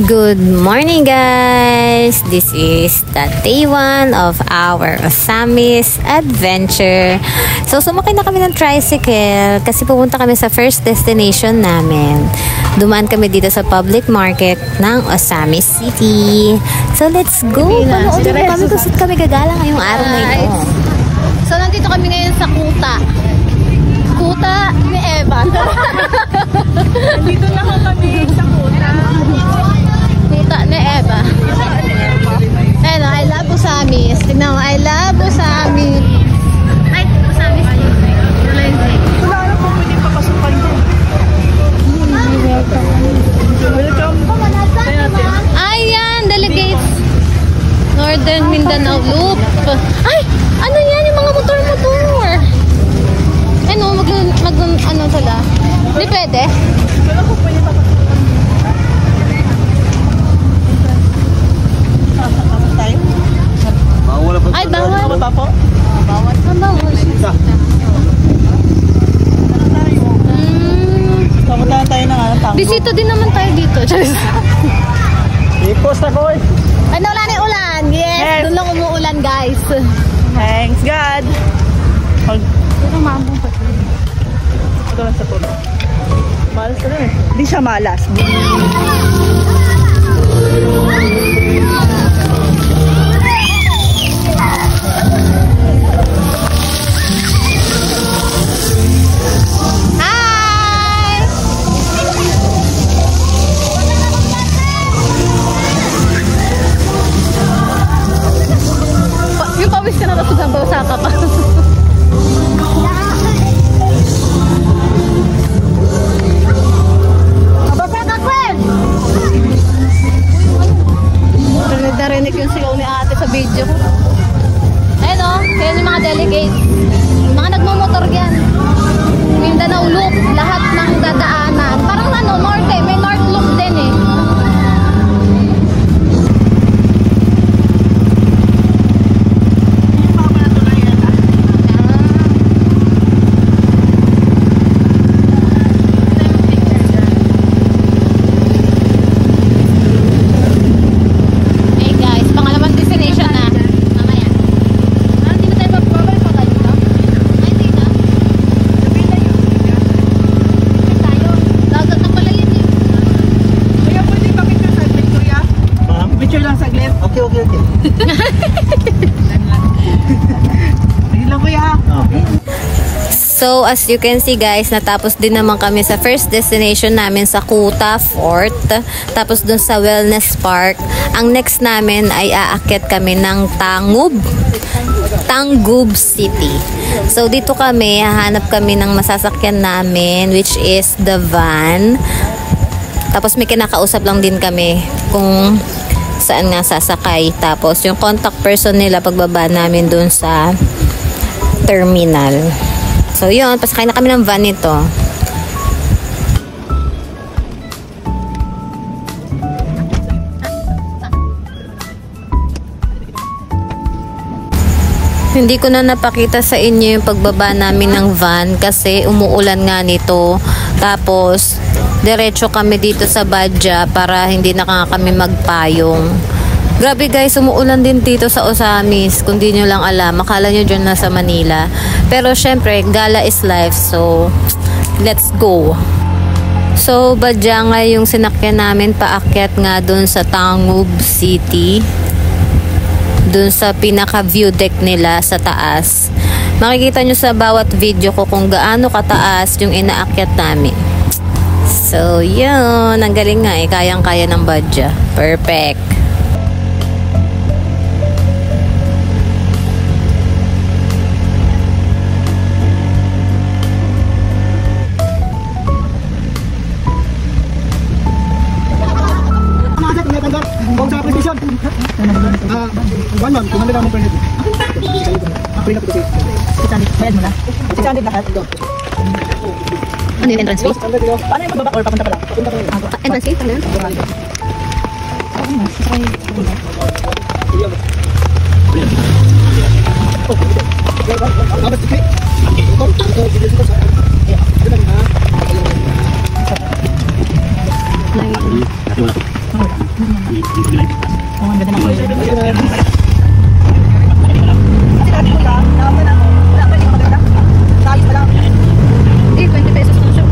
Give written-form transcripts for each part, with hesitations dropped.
Good morning guys! This is the day 1 of our Osamis adventure. So sumakay na kami ng tricycle kasi pupunta kami sa first destination namin. Dumaan kami dito sa public market ng Osamis City. So let's go! Panoodin mo kami kung kami gagala ngayong araw na ito. So nandito kami ngayon sa Kuta. Kuta ni Evan. Nandito na kami sa Kuta. Kuta ni Eva. Ayun, I love Osamis. Tignan mo, I love Osamis. Ay, Osamis. Wala na po pwede papasukan dyan. Welcome. Ayan, delegates. Northern Mindanao Loop. Ay, ano yan? Yung mga motor-motor. Ano, ano pala? Hindi pwede? Wala po pwede papasukan. Ay, bawal. Bawal pa po? Bawal. Bawal. Kapunta tayo ng tango. Bisito din naman tayo dito. I-post ako eh. Ano, wala na yung ulan? Yes. Doon lang umuulan, guys. Thanks God. Ito mamong pa. Ito lang sa tulo. Malas ka rin eh. Hindi siya malas. Yung pawis ka na tapos nabaw ka pa. Narinig yung sigaw ni ate sa video ko. Ayun o, yan yung mga delegates. Mga nagmumotor yan. Mindanao Loop, lahat ng dadaanan. Parang ano, norte, may north loop din eh. So, as you can see guys, natapos din naman kami sa first destination namin sa Kuta Fort. Tapos dun sa Wellness Park. Ang next namin ay aakyat kami ng Tangub City. So, dito kami, hahanap kami ng masasakyan namin, which is the van. Tapos may kinakausap lang din kami kung saan nga sasakay. Tapos yung contact person nila pagbaba namin dun sa terminal. So yun, pasakay na kami ng van nito. Hindi ko na napakita sa inyo yung pagbaba namin ng van kasi umuulan nga nito. Tapos diretso kami dito sa Badja para hindi na kami magpayong. Grabe guys, umuulan din dito sa Osamis. Kung di nyo lang alam, akala nyo dyan nasa Manila. Pero syempre, gala is life. So, let's go. So, Badya nga yung sinakyan namin paakyat nga dun sa Tangub City. Dun sa pinaka-view deck nila sa taas. Makikita nyo sa bawat video ko kung gaano kataas yung inaakyat namin. So, yun. Ang galing nga eh. Kayang-kaya ng Badya. Perfect. Kung sa prescription, 1 month, kung handa naman per head. April na po kasi. 600, bayad mo na? 600 lahat. Ano yung entrance fee? Paano yung pagbaba or papunta pala? Papunta pala. Entrance fee? Ano yun? Oh, ang ganda ng kulay. Eh, 20 pesos na siya.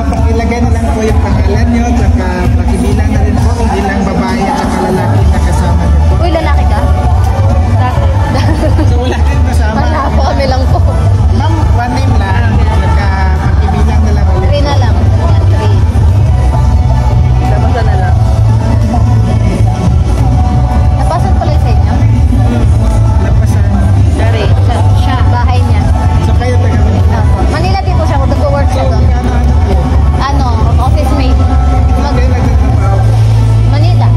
Pakilagay na lang po yung pangalan nyo, tsaka pakibilang na rin po kung ilang babae at saka lalaki na kasama nyo po. Uy, lalaki ka? So wala rin kasama. Wala po, kami lang po. Ma'am, one name lang, tsaka pakibilang na lang ulit. 3 na lang. Yan, 3. Labasan na lang. Napasan pala sa inyo? Lapasan. Dari. Siya. Bahay niya. So kayo taga Manila. Manila din po siya. Kung nag-work siya doon. Ano, office mate. Kayo nagtatrabaho. Manila.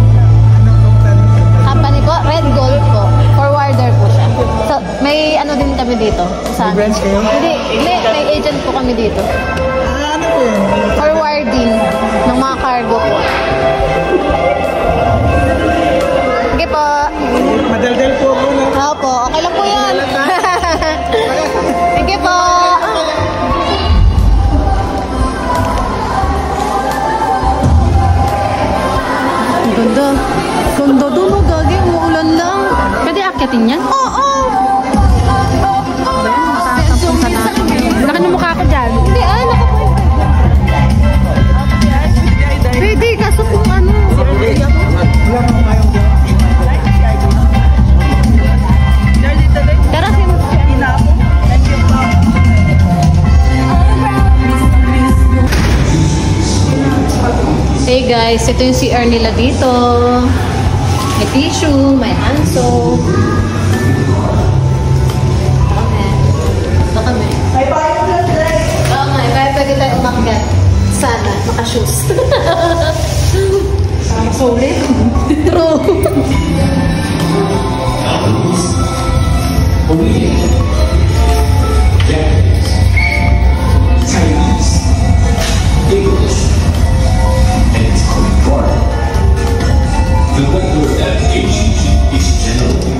Anong company? Company po, Red Gold po. Forwarder po siya. So, may ano din kami dito. Sa May branch kayo? Hindi, may agent po kami dito. Ano po yun? Forwarding ng mga cargo po. Okay po. Madaldal po ako, no? Opo, okay lang po yan. Sige po. Ang ganda. Ganda doon, oh, gagi. Umuulan lang. Pwede akyatin yan? Oo. Laki ng mukha ko dyan. Hindi, Pwede, kaso kung ano. Wala kang mayong dyan. Tara, sino siya? Hey guys, ito yung CR nila dito. May tissue, may hand soap. Ito kami. May parang lang, Dre. Oo nga, kaya pwede tayo umakyat. Sana, naka-shoes. Sulit. True. Chinese, English, and it's foreign. The letter FHG is generally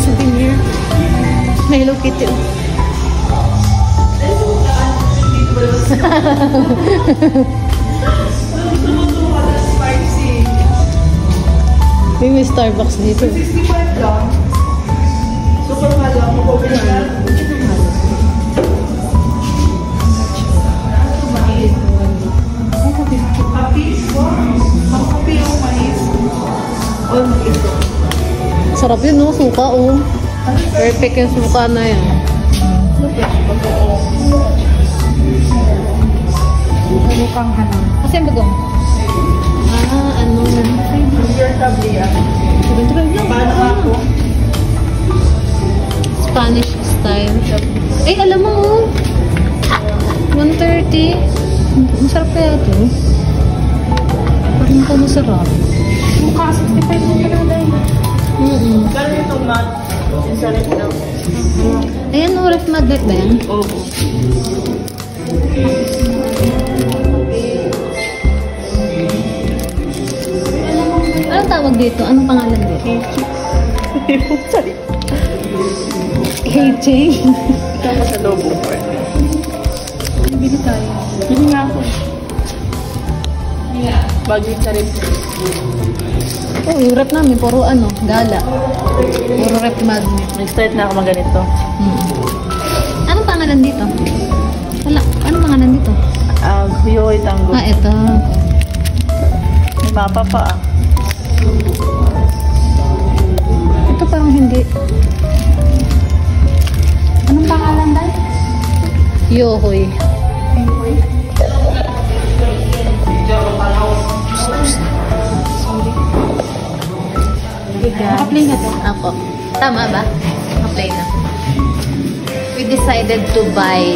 Souvenir. May Hello Kitty. May Starbucks dito. 65 lang. Super mahal lang. Sarap yun, no? Suka, oh. Perfect yung suka na yan. Mukhang hanang. Kasi ang bagong. Ano? Your tabli yan. Paano ako? Spanish style. Eh, alam mo, oh. 130. Masarap kaya ito. Parang ito masarap. Mukha 65 na talaga yun. Gano'n itong mat? Yung sarap daw. Ayan, oh, ref magnet ba yan? Oo. Anong tawag dito? Anong pangalan dito? KJ. Tapos sa lobo. Bili tayo. Bili nga ako. Bagay sa rin. Oh, yung rep namin, puro ano, gala. Puro rep magnet. Nag-start na ako maganito. Anong pangalan dito? Wala. Anong pangalan dito? Kuyoy Tango. Ah, ito. May mapa pa ah. Ito parang hindi. Anong pangalan dahil? Yohoy. Naka-play na to? Ako. Tama ba? Okay na. We decided to buy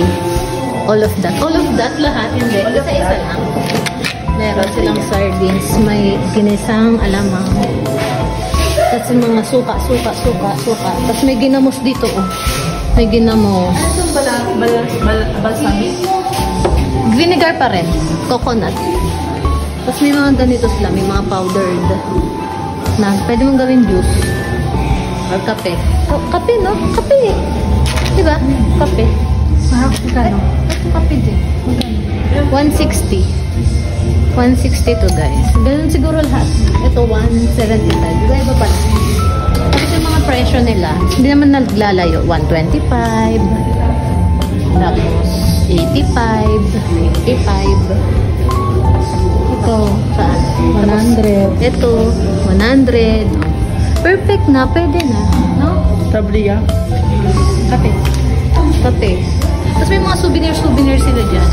all of that. All of that lahat? Hindi. Isa-isa lang. Meron silang sardines. May ginisang alamang. Tapos yung mga suka. Tapos may ginamos dito, oh. May ginamos. Ano balsamic? Vinegar pa rin. Coconut. Tapos may mga ganito sila. May mga powdered na pwede mong gawin juice. Or kape. Kape, no? Kape. Diba? Kape. Kano? Kape din. 160. 162 guys. Ganun siguro lahat. Ito 175. Iba pala. Tapos yung mga presyo nila, hindi naman naglalayo. 125. Tapos 85. 85. Ito, saan? 100. Ito, 100. Perfect na, pwede na. No? Tabliya. Kape. Kape. Tapos may mga souvenir sila dyan.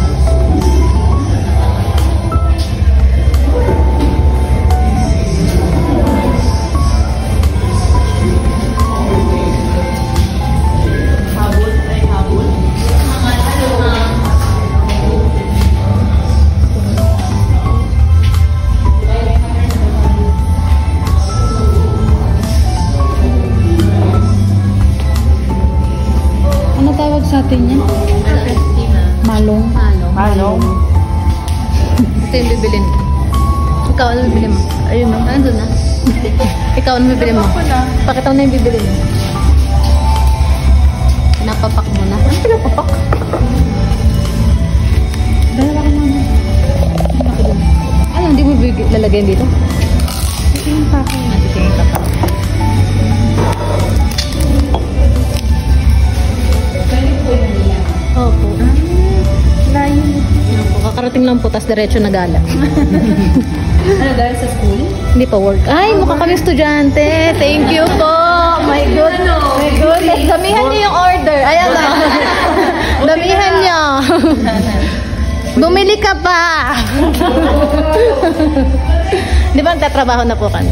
Ano tawag sa atin yan? Malong. Ano? Ito yung bibilin ko. Ikaw, ano bibili mo? Ayun no. Nandun na. Ikaw, ano bibili mo? Pakita mo na yung bibili mo. Napapak mo na. Ano pinapapak? Dalawa ka naman. Ano, hindi mo lalagyan dito? Tingin pa ako. Natitingin ka pa. Opo. Layo. Opo, kakarating lang po, tas diretso na gala. Ano, dahil sa school? Hindi pa work. Ay, mukha kami estudyante. Thank you po. My goodness. My goodness. Damihan niyo yung order. Ayan na. Damihan niyo. Bumili ka pa. Di ba nagtatrabaho na po kami?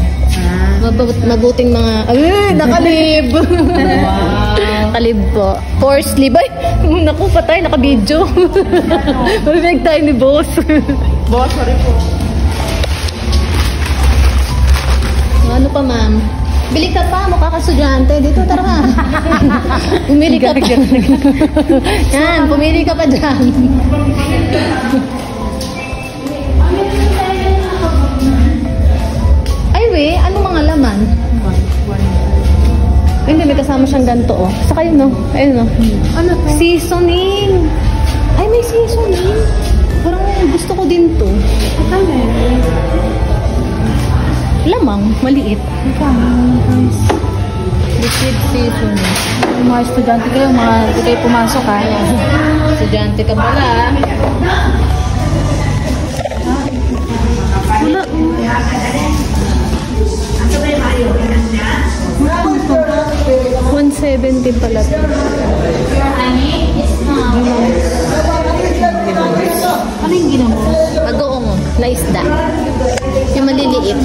Mabuting mga... Ay, nakalib. Nakalib po. Force leave. Ay, naku, patay. Naka-video. Mabinig tayo ni boss. Boss, sorry po. Ano pa, ma'am? Bili ka pa, mukha ka estudyante. Dito, tara ka. Pumili ka pa. Yan, pumili ka pa dyan. Ay, we, ano mga laman? Ay, hindi, may kasama siyang ganito, oh. Saka yun, no? Ayun, no? Ano to? Seasoning. Ay, may seasoning. Parang gusto ko din to. Lamang, maliit. Liquid seasoning. Yung mga estudyante kayo, hindi kayo pumasok ha. Estudyante ka pala. Wala. 170 pala. Ano yung ginamo? Bagoong na isda. Yung maliliit.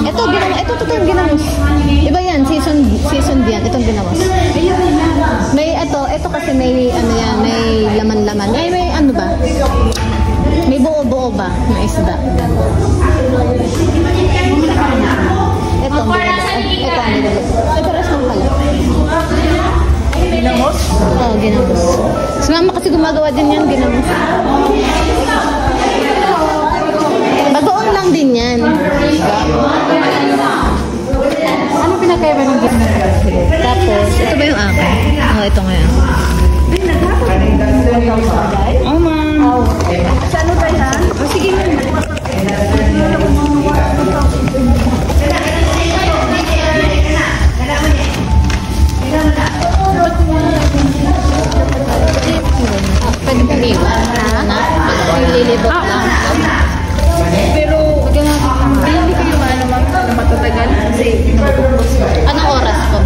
Ito yung ginamos. Iba yan, season yan. Itong ginamos. May ito kasi may ano yan, may laman-laman. Ay, may ano ba? May buo-buo ba na isda? Ito, ito, ito, res lang pala. Ginamos? Oo, ginamos. Si mama kasi gumagawa din yan, ginamos. Bagoong lang din yan. Ano pinakaiba ng ginamos? Tapos, ito ba yung akin? Oo, ito nga yan. Oh, ma'am. Sa ano ba yan? Oh, sige, ma'am. Pwede kong iwan. Lilibot lang. Pero, hindi kayo ano, ma'am, na matatagal kasi pinapupos ko. Anong oras po?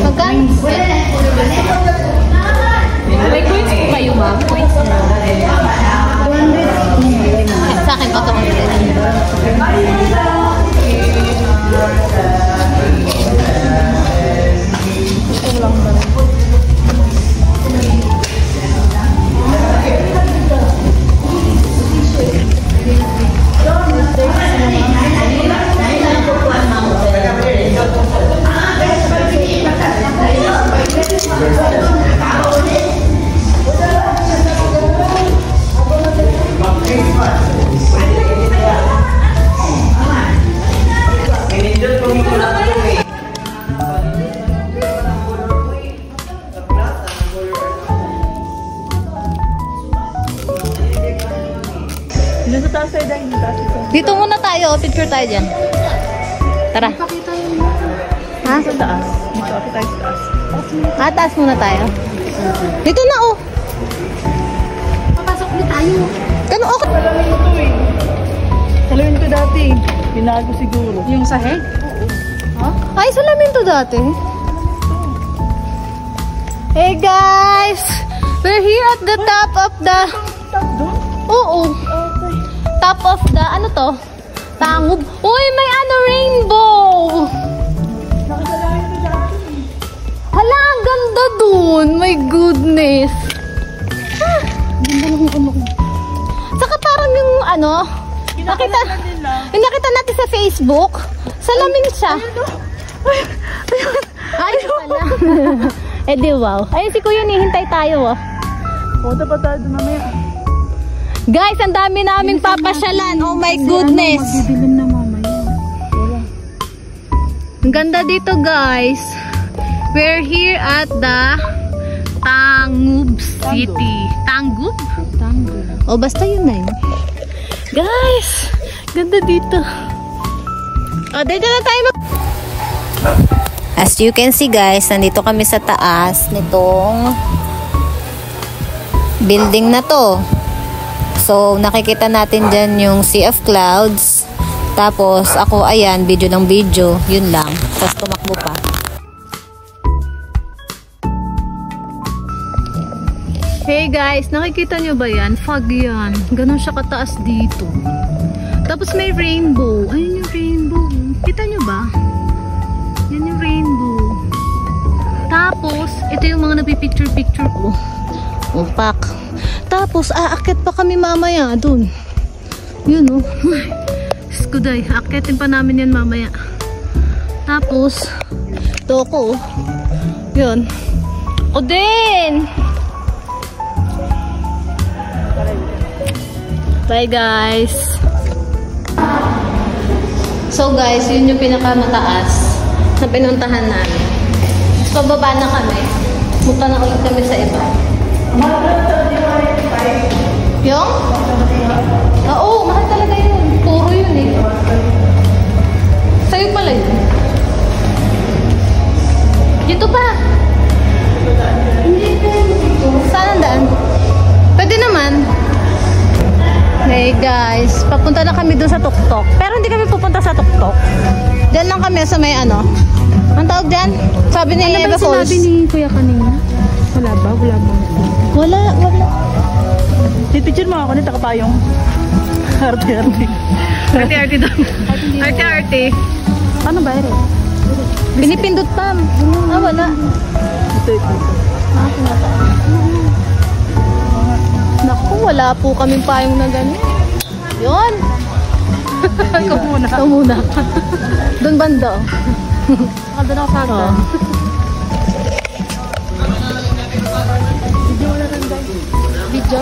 Magkano? May coins po kayo, ma'am? Coins na. Sa akin pa ito. Nasa taas tayo dahil nasa taas ito. Dito muna tayo. Picture tayo dyan. Tara. Ha? Sa taas. Dito ako tayo sa taas. Taas muna tayo. Dito na, oh. Papasok na tayo. Kano, oh. Salamin ko to eh. Salamin ko dati. Binago siguro. Yung sahig? Ay, salamin to dati. Hey, guys. We're here at the top of the... Doon? Oo. Top of the... Ano to? Tangub. Uy, may ano, rainbow. Nakasalamin ko dati. Hala, ang ganda dun. My goodness. Ah, ganda ng ano ko. Saka parang yung ano... Nakita, yung nakita natin sa Facebook. Salamin siya. Ay, pala. Eh di wow. Ayun si Kuya, hihintay tayo, oh. Punta pa tayo doon mamaya. Guys, ang dami naming papasyalan. Oh my goodness. Magdidilim na mamaya. Wala. Ang ganda dito, guys. We're here at the Tangub City. Tangub? Tango. O, basta yun na yun. Guys, ganda dito. O, dito na tayo As you can see guys, nandito kami sa taas nitong building na to. So, nakikita natin dyan yung Sea of Clouds. Tapos, ako, ayan, video ng video. Yun lang. Tapos, tumakbo pa. Hey guys, nakikita nyo ba yan? Fog yan. Ganon siya kataas dito. Tapos may rainbow. Ayun yung rainbow. Kita nyo ba? Yan yung rainbow. Tapos, ito yung mga nagpipicture-picture ko. Upak. Tapos, aakyat pa kami mamaya dun. Yun oh. Skuday, aakyatin pa namin yan mamaya. Tapos, ito ko. Yun. O din! Bye guys! So guys, yun yung pinakamataas na pinuntahan namin. Pababa na kami. Punta na ulit kami sa iba. Yung? Oo, mahal talaga yun. Puro yun eh. Sa'yo pala yun. Dito pa. Saan ang daan? Pwede naman. Hey guys, papunta na kami dun sa tuktok. Pero hindi kami pupunta sa tuktok. Diyan lang kami sa may ano. Ang tawag dyan? Sabi ni Eva Falls. Sinabi ni Kuya kanina? Wala ba? Wala ba? Wala. Picture mo ako nito kapayong. Arte-arte. Arte-arte daw. Arte-arte. Ano ba ito? Pinipindot pa. Wala. Ito. Naku, wala po kaming payong na ganyan. Yun. Ikaw muna. Ikaw muna. Doon banda. Saka doon ako sa hagdan. Video na rin guys. Video?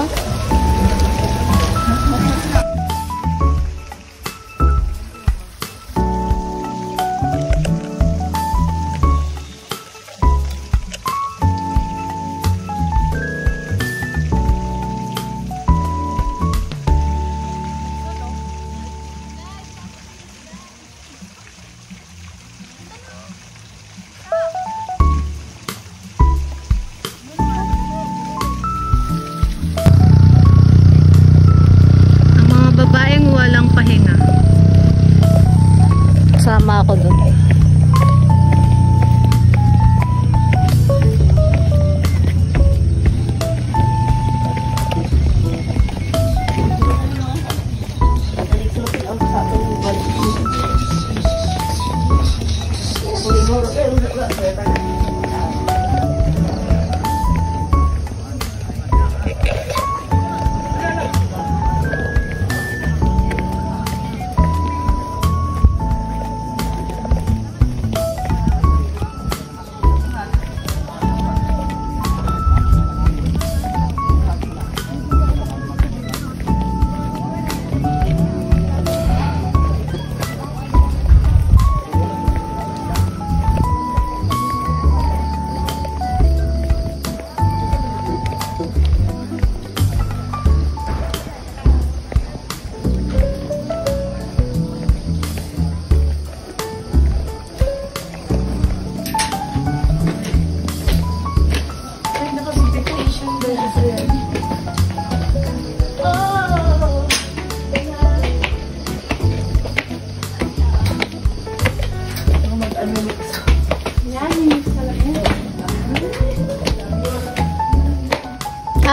Sama ako doon.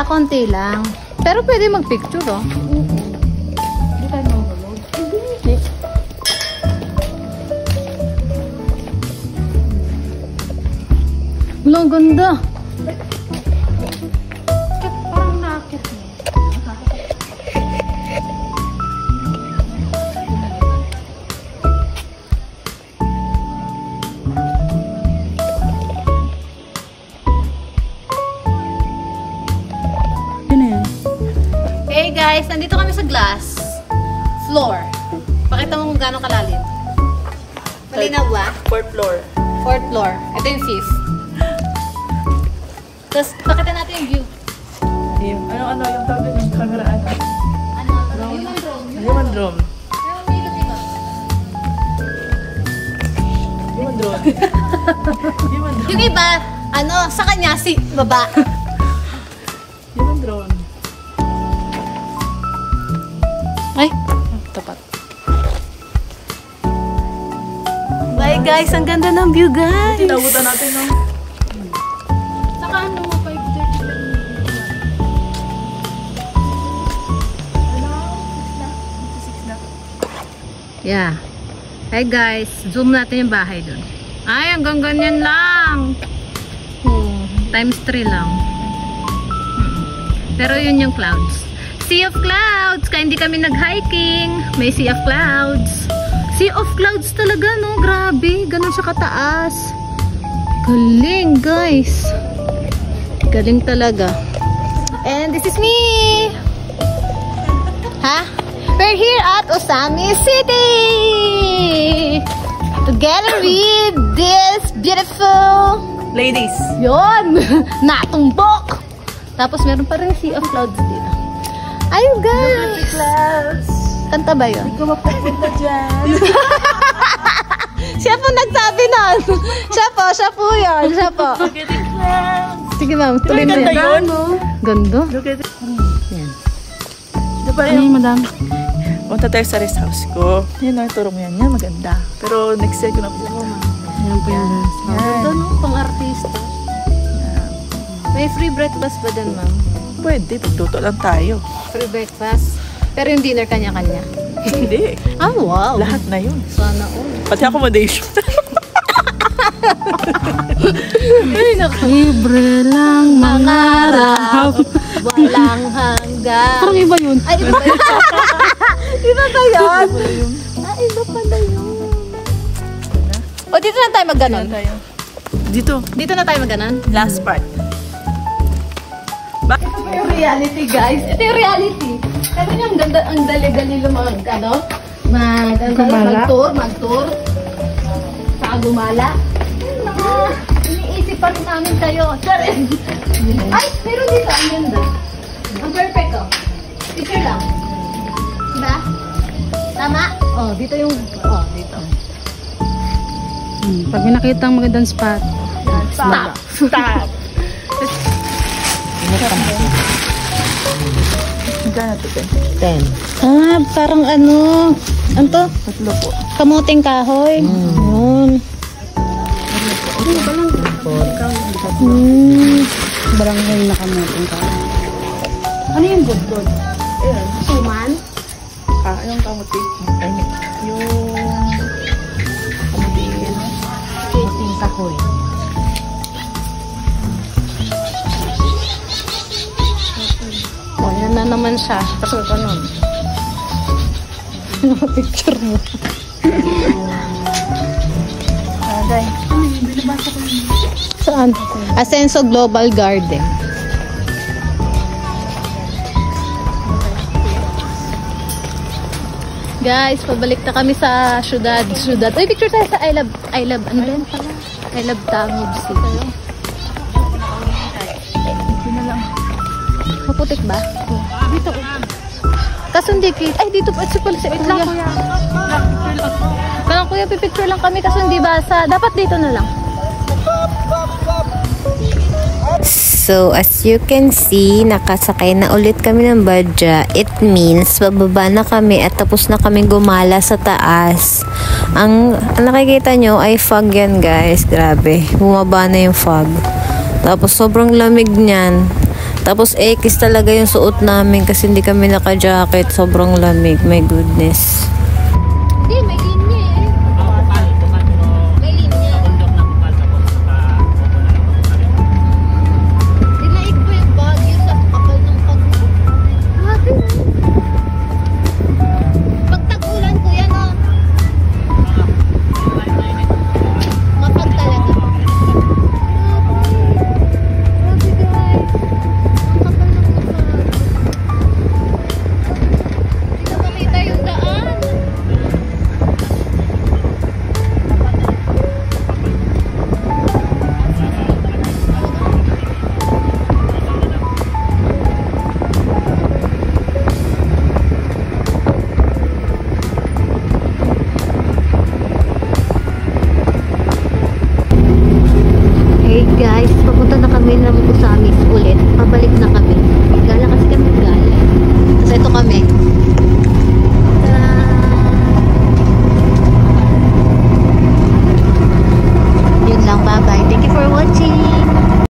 Konti lang. Pero pwede mag-picture, oh. Hindi tayo mag-load. Wala, ganda. Parang nakakit mo. Hey guys, nandito kami sa glass floor. Pakita mo kung gaano kalalim. Malinaw ba? 4th floor. 4th floor. Ito yung 5th. Tapos, pakita natin yung view. Yung tawag ng camera ano? Human drone. Human drone. Pero may ilot iba. Human drone. Human drone. Yung iba, sa kanya, si baba. Human drone. Ay, tapat. Bye guys, ang ganda ng view guys. Tinabutan natin, no? Saka 5:30 lang. Yeah. Hi guys, zoom natin yung bahay dun. Ay, hanggang ganyan lang. Times 3 lang. Pero yun yung clouds. Sea of clouds! Kaya hindi kami nag-hiking. May sea of clouds. Sea of clouds talaga, no? Grabe. Ganun siya kataas. Galing, guys. Galing talaga. And this is me! Ha? We're here at Osami City! Together with this beautiful... Ladies. Yun! Natumbok! Tapos meron pa rin sea of clouds dito. Ayun guys! Clouds. Kanta ba yun? Ikaw mapupunta dyan. Siya po nagsabi nun! Siya po yun! Siya po! Look at the clouds. Sige ma'am, tuloy na Ganda yan. yun. Ganda? Look at it. Yan. Diba yun, madam? Punta tayo sa rest house ko. Yun, turo mo yan. Yan, maganda. Pero next year ko na po. Yan po yung Ganda no? Pang-artista. May free breakfast ba din ma'am? Pwede, pagluto lang tayo. Free breakfast? Pero yung dinner kanya-kanya? Hindi. Ah, wow! Lahat na yun. Sana all. Pati accommodation. Ay, naku. libre lang Mangarap, walang hanggan. Parang iba yun. Ay, iba yun. Iba ba yan? Iba pala yun. O, dito na tayo mag-ganon. Dito. Dito na tayo mag-ganon. Last part. Ito yung reality, guys. Ito yung reality. Pero yung ganda, ang dali-dali lumang, ano? Mag-tour. Saka gumala. Mga iniisip pa rin namin kayo. Sorry. Ay, pero dito, ang ganda. Ang perfect, oh. Picture lang. Diba? Tama? Oh, dito yung, dito. Pag may nakita ang magandang spot, Stop. Stop. Gana to 10. parang ano to? Tatlo po. Kamuting kahoy. Yun. Barangay na kamuting kahoy. Ano yung good? Ayun. Suman. Yung kamuti. Yung kamuti yun. Kamuting kahoy. O, yan na naman siya. Kasi ganun. Picture mo. Day. Saan? Asenso Global Garden. Guys, pabalik na kami sa syudad. Uy, picture tayo sa I love, ano ba yun pala? I love Tangub City. Maputik ba? Dito. Kaso hindi kita. Ay, dito pa. Pala si Kuya. Parang Kuya, pipicture lang kami kaso hindi basa. Dapat dito na lang. So, as you can see, nakasakay na ulit kami ng badya. It means, bababa na kami at tapos na kami gumala sa taas. Ang nakikita nyo ay fog yan, guys. Grabe. Bumaba na yung fog. Tapos, sobrang lamig niyan. Tapos, X talaga yung suot namin kasi hindi kami naka-jacket. Sobrang lamig. My goodness.